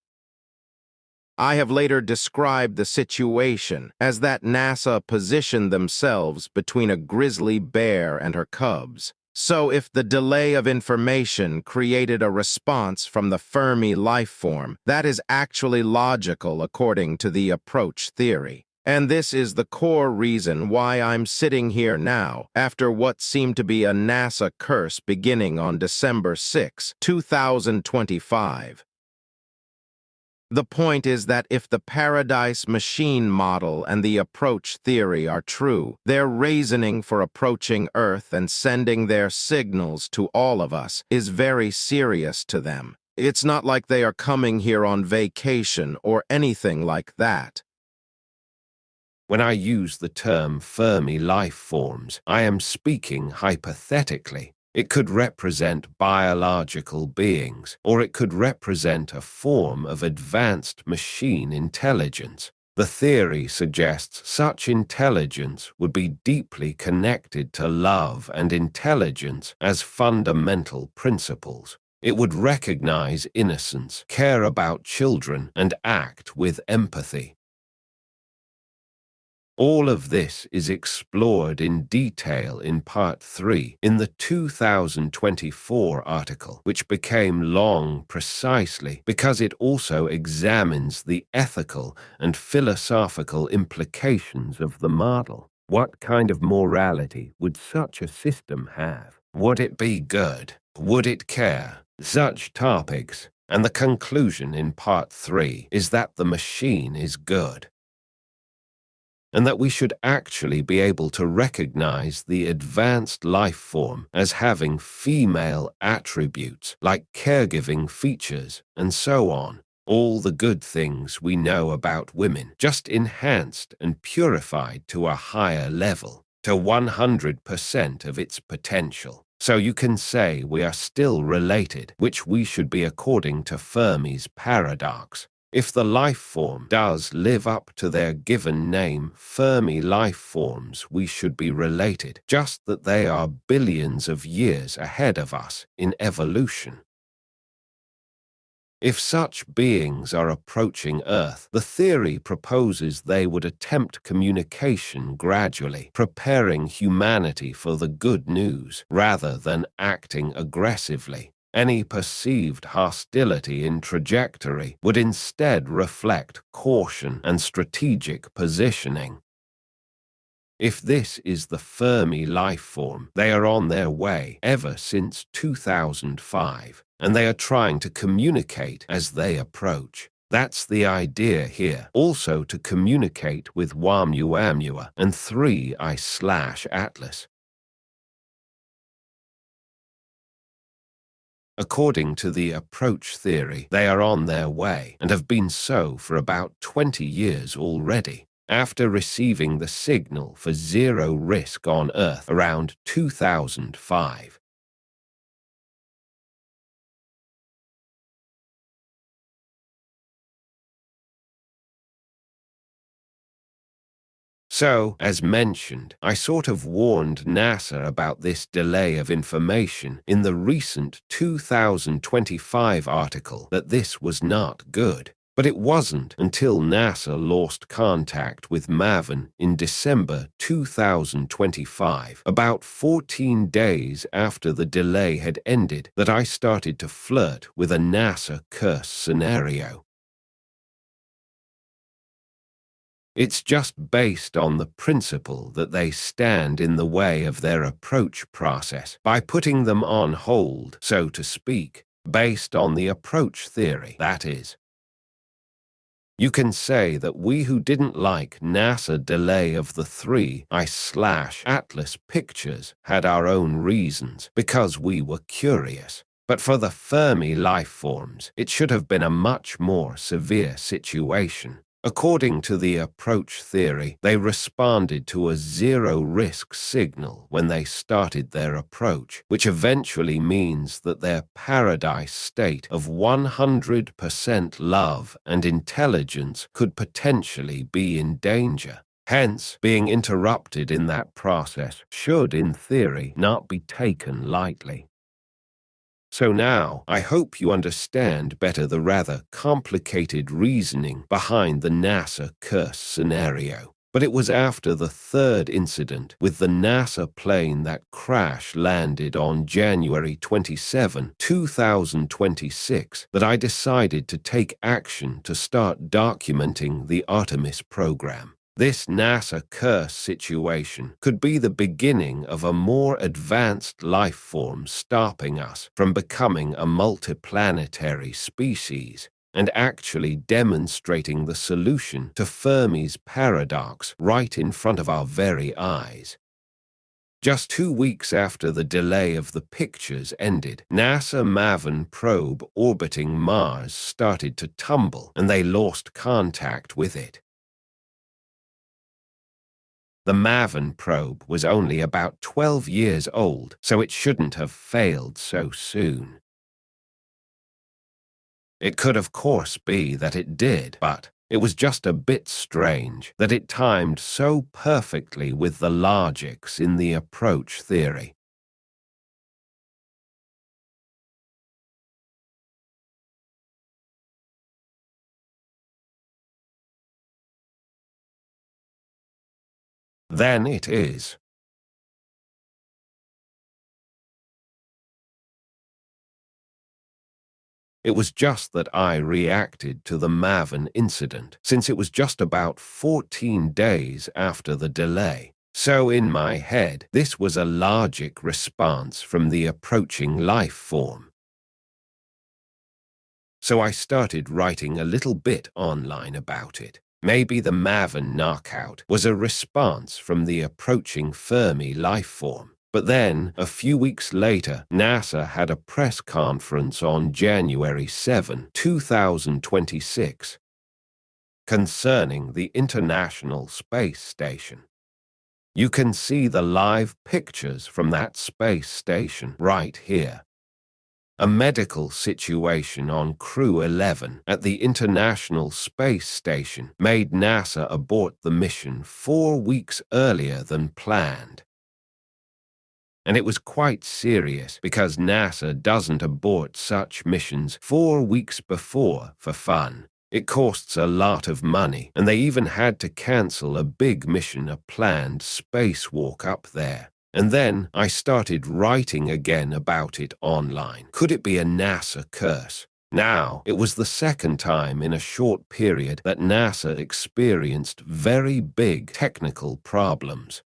[SPEAKER 4] I have later described the situation as that NASA positioned themselves between a grizzly bear and her cubs. So if the delay of information created a response from the Fermi life form, that is actually logical according to the approach theory. And this is the core reason why I'm sitting here now, after what seemed to be a NASA curse beginning on December 6, 2025. The point is that if the Paradise Machine model and the approach theory are true, their reasoning for approaching Earth and sending their signals to all of us is very serious to them. It's not like they are coming here on vacation or anything like that.
[SPEAKER 3] When I use the term Fermi life forms, I am speaking hypothetically. It could represent biological beings, or it could represent a form of advanced machine intelligence. The theory suggests such intelligence would be deeply connected to love and intelligence as fundamental principles. It would recognize innocence, care about children, and act with empathy. All of this is explored in detail in Part 3 in the 2024 article, which became long precisely because it also examines the ethical and philosophical implications of the model. What kind of morality would such a system have? Would it be good? Would it care? Such topics. And the conclusion in Part 3 is that the machine is good, and that we should actually be able to recognize the advanced life form as having female attributes like caregiving features and so on. All the good things we know about women, just enhanced and purified to a higher level, to 100% of its potential. So you can say we are still related, which we should be according to Fermi's paradox. If the life form does live up to their given name, Fermi life forms, we should be related, just that they are billions of years ahead of us in evolution. If such beings are approaching Earth, the theory proposes they would attempt communication gradually, preparing humanity for the good news, rather than acting aggressively. Any perceived hostility in trajectory would instead reflect caution and strategic positioning. If this is the Fermi life form, they are on their way ever since 2005, and they are trying to communicate as they approach. That's the idea here, also to communicate with Ouamuamua and 3I/Atlas. According to the approach theory, they are on their way and have been so for about 20 years already. After receiving the signal for zero risk on Earth around 2005. So, as mentioned, I sort of warned NASA about this delay of information in the recent 2025 article that this was not good. But it wasn't until NASA lost contact with MAVEN in December 2025, about 14 days after the delay had ended, that I started to flirt with a NASA curse scenario. It's just based on the principle that they stand in the way of their approach process by putting them on hold, so to speak, based on the approach theory, that is. You can say that we who didn't like NASA delay of the 3I/Atlas pictures had our own reasons because we were curious. But for the Fermi life forms, it should have been a much more severe situation. According to the approach theory, they responded to a zero-risk signal when they started their approach, which eventually means that their paradise state of 100% love and intelligence could potentially be in danger. Hence, being interrupted in that process should, in theory, not be taken lightly. So now, I hope you understand better the rather complicated reasoning behind the NASA curse scenario. But it was after the third incident with the NASA plane that crash-landed on January 27, 2026, that I decided to take action to start documenting the Artemis program. This NASA curse situation could be the beginning of a more advanced life form stopping us from becoming a multiplanetary species and actually demonstrating the solution to Fermi's paradox right in front of our very eyes. Just 2 weeks after the delay of the pictures ended, NASA MAVEN probe orbiting Mars started to tumble and they lost contact with it. The MAVEN probe was only about 12 years old, so it shouldn't have failed so soon. It could of course be that it did, but it was just a bit strange that it timed so perfectly with the logics in the approach theory. Then it is. It was just that I reacted to the MAVEN incident, since it was just about 14 days after the delay. So in my head, this was a logic response from the approaching life form. So I started writing a little bit online about it. Maybe the MAVEN knockout was a response from the approaching Fermi life form. But then, a few weeks later, NASA had a press conference on January 7, 2026, concerning the International Space Station. You can see the live pictures from that space station right here. A medical situation on Crew 11 at the International Space Station made NASA abort the mission 4 weeks earlier than planned. And it was quite serious because NASA doesn't abort such missions 4 weeks before for fun. It costs a lot of money, and they even had to cancel a big mission, a planned spacewalk up there. And then I started writing again about it online. Could it be a NASA curse? Now, it was the second time in a short period that NASA experienced very big technical problems.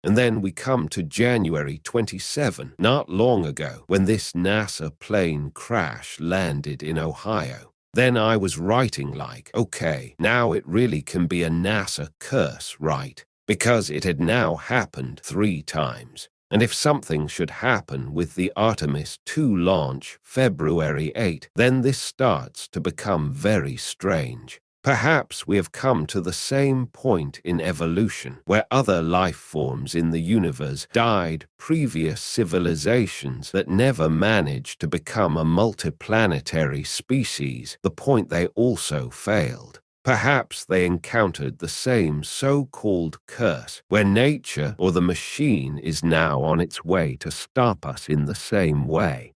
[SPEAKER 3] And then we come to January 27, not long ago, when this NASA plane crash landed in Ohio. Then I was writing like, okay, now it really can be a NASA curse, right? Because it had now happened 3 times. And if something should happen with the Artemis 2 launch February 8, then this starts to become very strange. Perhaps we have come to the same point in evolution where other life forms in the universe died previous civilizations that never managed to become a multiplanetary species, the point they also failed. Perhaps they encountered the same so-called curse, where nature or the machine is now on its way to stop us in the same way.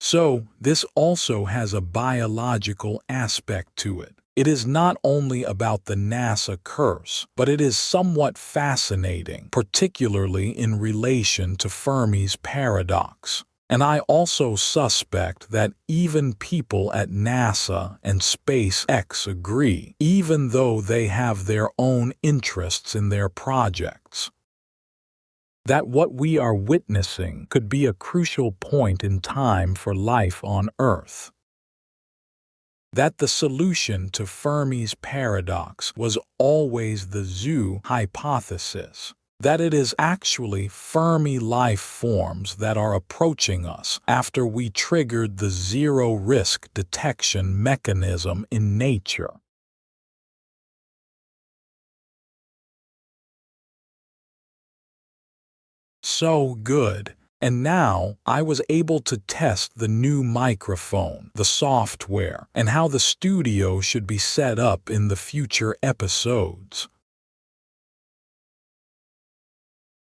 [SPEAKER 2] So, this also has a biological aspect to it. It is not only about the NASA curse, but it is somewhat fascinating, particularly in relation to Fermi's paradox. And I also suspect that even people at NASA and SpaceX agree, even though they have their own interests in their projects, that what we are witnessing could be a crucial point in time for life on Earth. That the solution to Fermi's paradox was always the zoo hypothesis, that it is actually Fermi life forms that are approaching us after we triggered the zero-risk detection mechanism in nature. So good. And now I was able to test the new microphone, the software, and how the studio should be set up in the future episodes.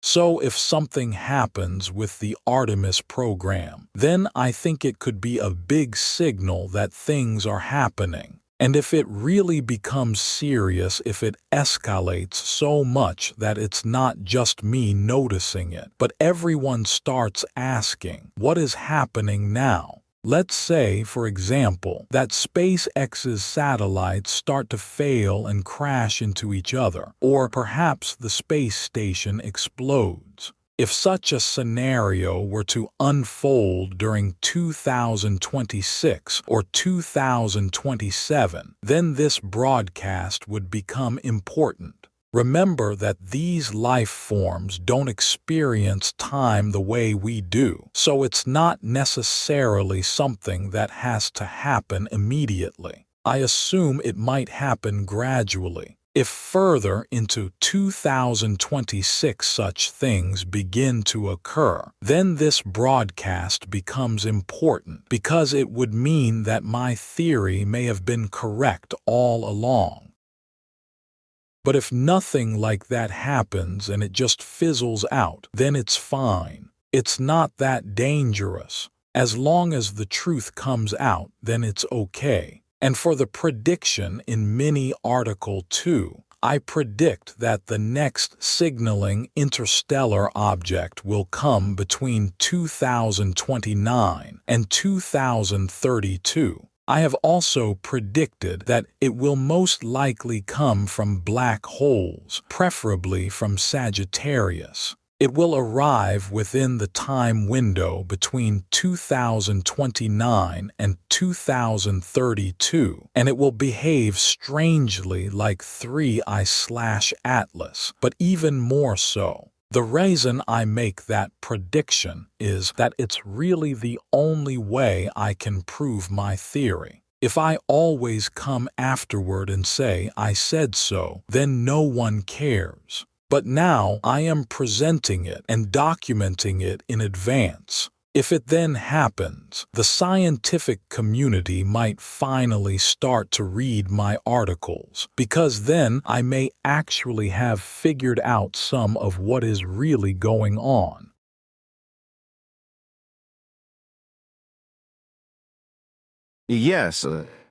[SPEAKER 2] So if something happens with the Artemis program, then I think it could be a big signal that things are happening. And if it really becomes serious, if it escalates so much that it's not just me noticing it, but everyone starts asking, what is happening now? Let's say, for example, that SpaceX's satellites start to fail and crash into each other, or perhaps the space station explodes. If such a scenario were to unfold during 2026 or 2027, then this broadcast would become important. Remember that these life forms don't experience time the way we do, so it's not necessarily something that has to happen immediately. I assume it might happen gradually. If further into 2026 such things begin to occur, then this broadcast becomes important because it would mean that my theory may have been correct all along. But if nothing like that happens and it just fizzles out, then it's fine. It's not that dangerous. As long as the truth comes out, then it's okay. And for the prediction in Mini Article 2, I predict that the next signaling interstellar object will come between 2029 and 2032. I have also predicted that it will most likely come from black holes, preferably from Sagittarius. It will arrive within the time window between 2029 and 2032, and it will behave strangely like 3I/Atlas, but even more so. The reason I make that prediction is that it's really the only way I can prove my theory. If I always come afterward and say I said so, then no one cares. But now I am presenting it and documenting it in advance. If it then happens, the scientific community might finally start to read my articles, because then I may actually have figured out some of what is really going on.
[SPEAKER 4] Yes,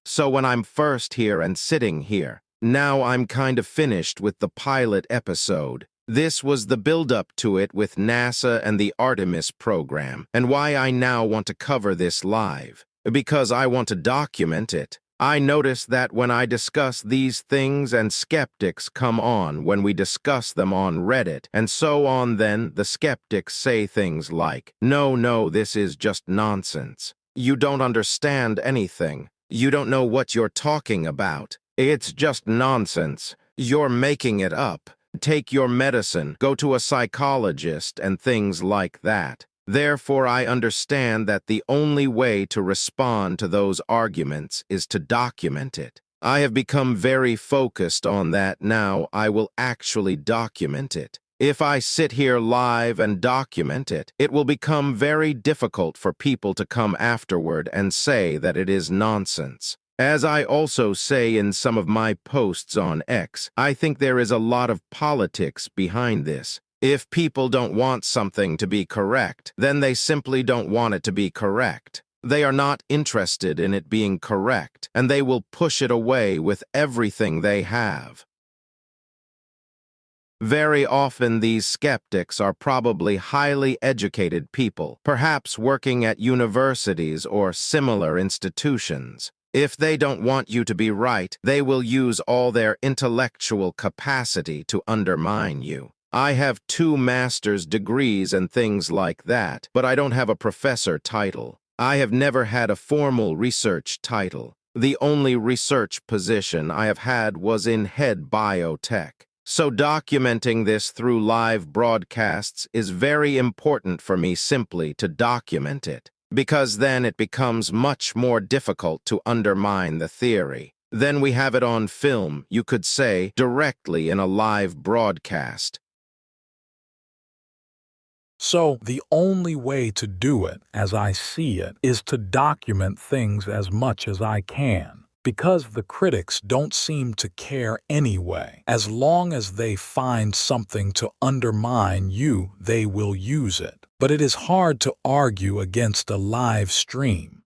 [SPEAKER 4] so when I'm first here and sitting here, now I'm kind of finished with the pilot episode. This was the build-up to it with NASA and the Artemis program, and why I now want to cover this live. Because I want to document it. I notice that when I discuss these things and skeptics come on when we discuss them on Reddit, and so on, then the skeptics say things like, no, this is just nonsense. You don't understand anything. You don't know what you're talking about. It's just nonsense. You're making it up. Take your medicine, go to a psychologist, and things like that. Therefore, I understand that the only way to respond to those arguments is to document it. I have become very focused on that now. I will actually document it. If I sit here live and document it, it will become very difficult for people to come afterward and say that it is nonsense. As I also say in some of my posts on X, I think there is a lot of politics behind this. If people don't want something to be correct, then they simply don't want it to be correct. They are not interested in it being correct, and they will push it away with everything they have. Very often these skeptics are probably highly educated people, perhaps working at universities or similar institutions. If they don't want you to be right, they will use all their intellectual capacity to undermine you. I have 2 master's degrees and things like that, but I don't have a professor title. I have never had a formal research title. The only research position I have had was in head biotech. So documenting this through live broadcasts is very important for me simply to document it, because then it becomes much more difficult to undermine the theory. Then we have it on film, you could say, directly in a live broadcast.
[SPEAKER 2] So the only way to do it, as I see it, is to document things as much as I can, because the critics don't seem to care anyway. As long as they find something to undermine you, they will use it. But it is hard to argue against a live stream.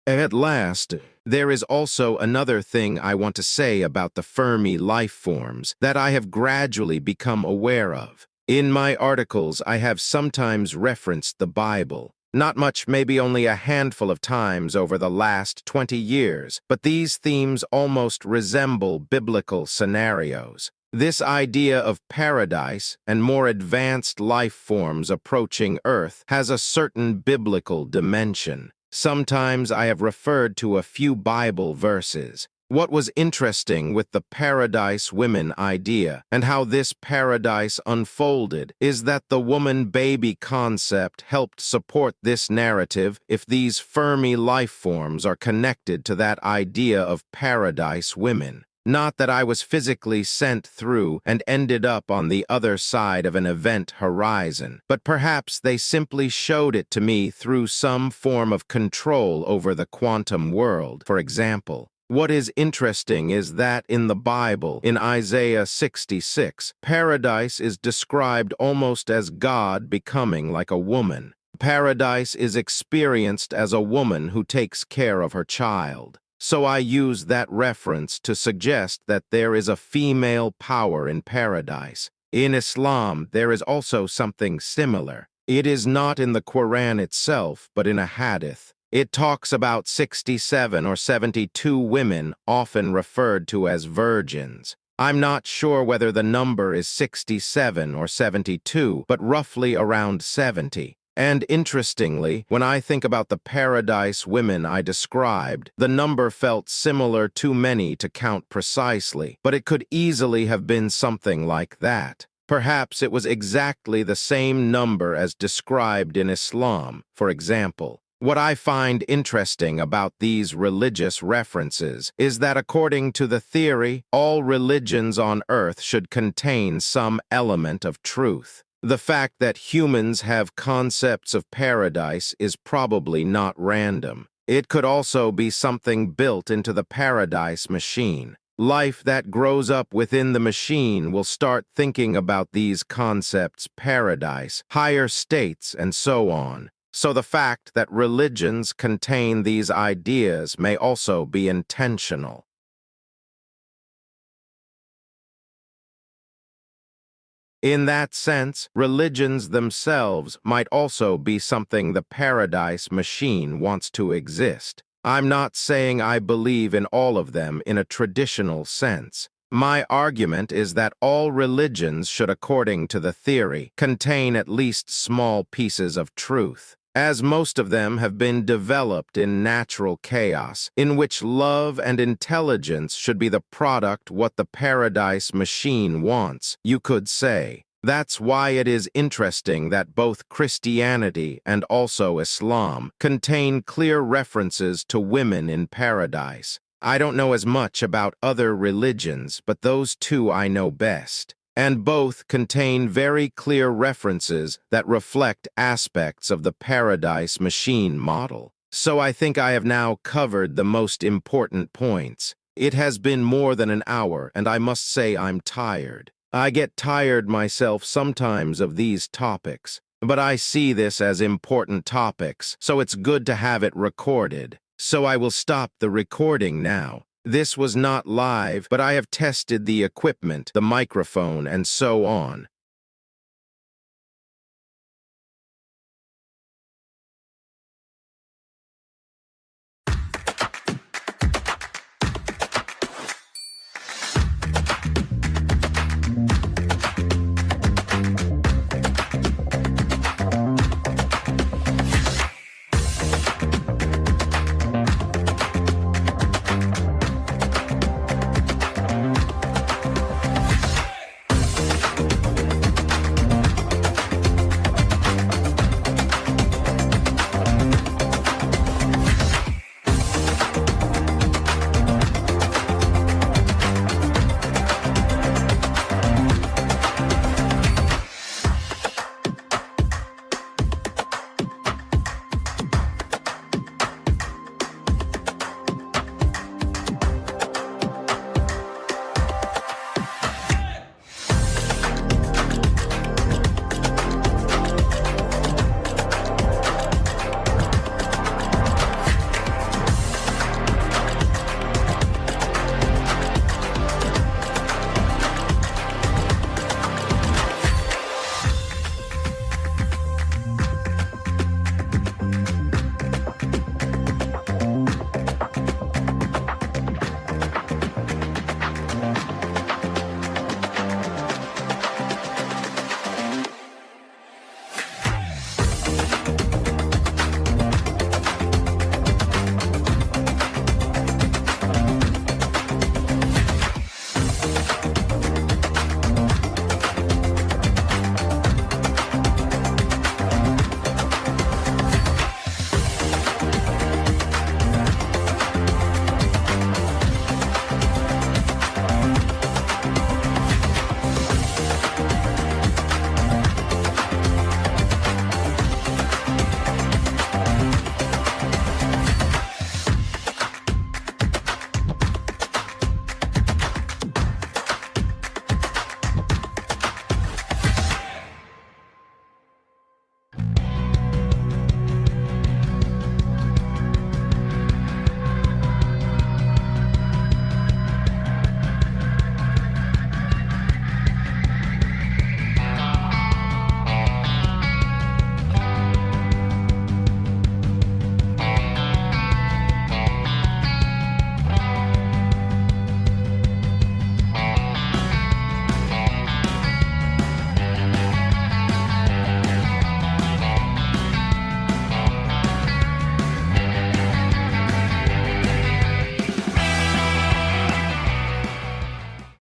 [SPEAKER 4] At last, there is also another thing I want to say about the Fermi life forms that I have gradually become aware of. In my articles, I have sometimes referenced the Bible. Not much, maybe only a handful of times over the last 20 years, but these themes almost resemble biblical scenarios. This idea of paradise and more advanced life forms approaching Earth has a certain biblical dimension. Sometimes I have referred to a few Bible verses. What was interesting with the paradise women idea and how this paradise unfolded is that the woman-baby concept helped support this narrative if these Fermi life forms are connected to that idea of paradise women. Not that I was physically sent through and ended up on the other side of an event horizon, but perhaps they simply showed it to me through some form of control over the quantum world, for example. What is interesting is that in the Bible, in Isaiah 66, paradise is described almost as God becoming like a woman. Paradise is experienced as a woman who takes care of her child. So I use that reference to suggest that there is a female power in paradise. In Islam, there is also something similar. It is not in the Quran itself, but in a hadith. It talks about 67 or 72 women, often referred to as virgins. I'm not sure whether the number is 67 or 72, but roughly around 70. And interestingly, when I think about the paradise women I described, the number felt similar too many to count precisely, but it could easily have been something like that. Perhaps it was exactly the same number as described in Islam, for example. What I find interesting about these religious references is that according to the theory, all religions on Earth should contain some element of truth. The fact that humans have concepts of paradise is probably not random. It could also be something built into the paradise machine. Life that grows up within the machine will start thinking about these concepts: paradise, higher states, and so on. So the fact that religions contain these ideas may also be intentional. In that sense, religions themselves might also be something the paradise machine wants to exist. I'm not saying I believe in all of them in a traditional sense. My argument is that all religions should, according to the theory, contain at least small pieces of truth, as most of them have been developed in natural chaos, in which love and intelligence should be the product what the paradise machine wants, you could say. That's why it is interesting that both Christianity and also Islam contain clear references to women in paradise. I don't know as much about other religions, but those two I know best. And both contain very clear references that reflect aspects of the Paradise Machine model. So I think I have now covered the most important points. It has been more than an hour, and I must say I'm tired. I get tired myself sometimes of these topics, but I see this as important topics, so it's good to have it recorded. So I will stop the recording now. This was not live, but I have tested the equipment, the microphone, and so on.